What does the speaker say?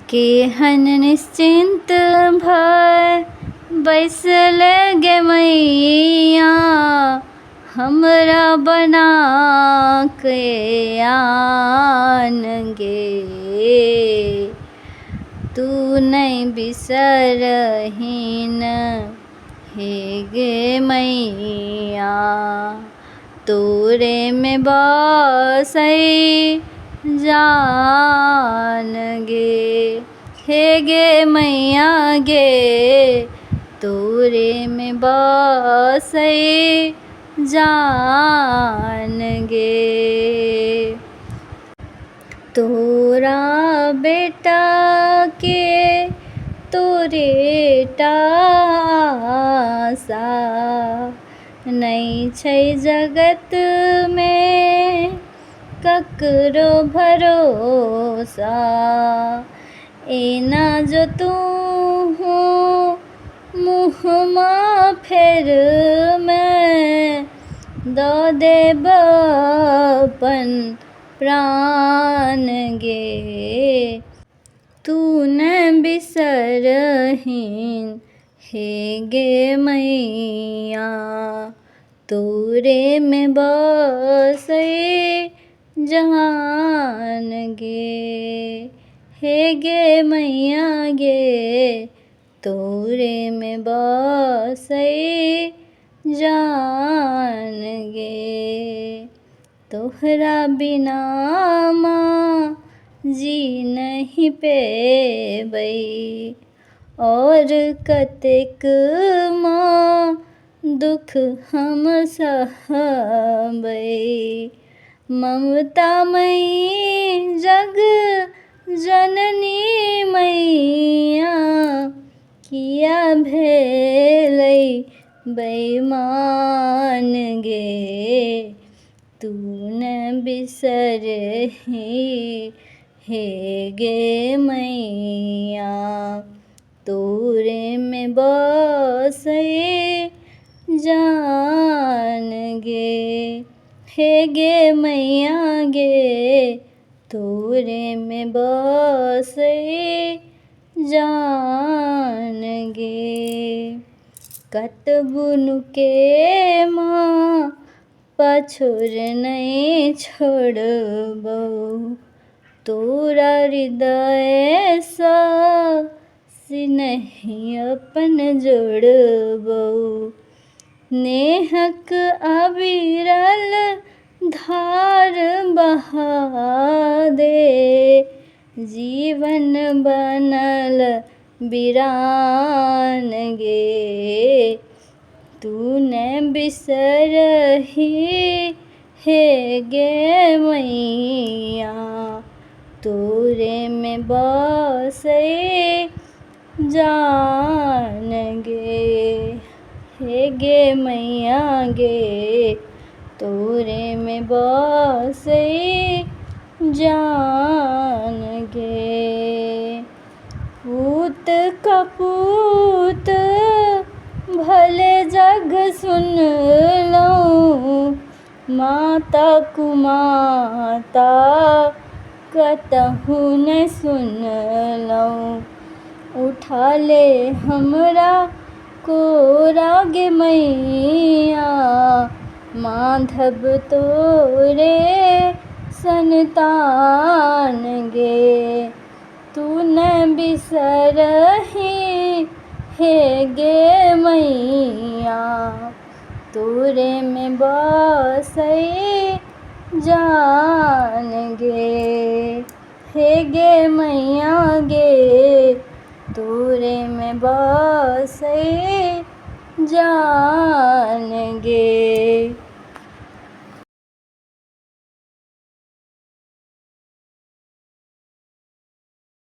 केहन निश्चिंत भय बैसल गे मैया, हमरा बना के आन गे। तू नहीं बिसरहीन हे गे मैया, तोरे में बसई जान गे। हे गे मैया गे, तोरे में बसई जान गे। तोरा बेटा के तोरे टासा नहीं छै जगत में ककरो भरोसा। एना जो तू मुँहमा फेर में दो देब अपन प्राण गे। तू न बिसरहीन हे गे मैया, तोरे में बसई जान गे। हे गे मैया गे, तोरे में बसई जान गे। तोहरा बिना माँ जी नहीं पेबै, और कतेक माँ दुख हम सहबै। ममता मई जग जननी मैया, किया भेलै बेईमान गे। तू न बिसरही हे गे मैया, तोरे में बसई जान गे। हे गे मैया गे, तोरे में बसई जान गे। कतबुन के माँ पाछुर नहीं छोड़बौ, तोरा हृदय सा सिनहि अपन जोड़बौ। नेहक अविरल धार बहा दे, जीवन बनल बिरान गे। तू न बिसरही हे गे मैया, तोरे में बसई जान गे। हे गे मैया गे, तोरे में बसई जान गे। पूत कपूत भले जग सुन लऊं, माता कुमाता कतहु न सुनलऊं। उठा ले हमरा कोरा गे मैया, माधव तोरे संतान गे। तू न बिसरही हे गे मैया, तोरे में बसई जान गे। हे गे मैया गे, तोरे में बसई जान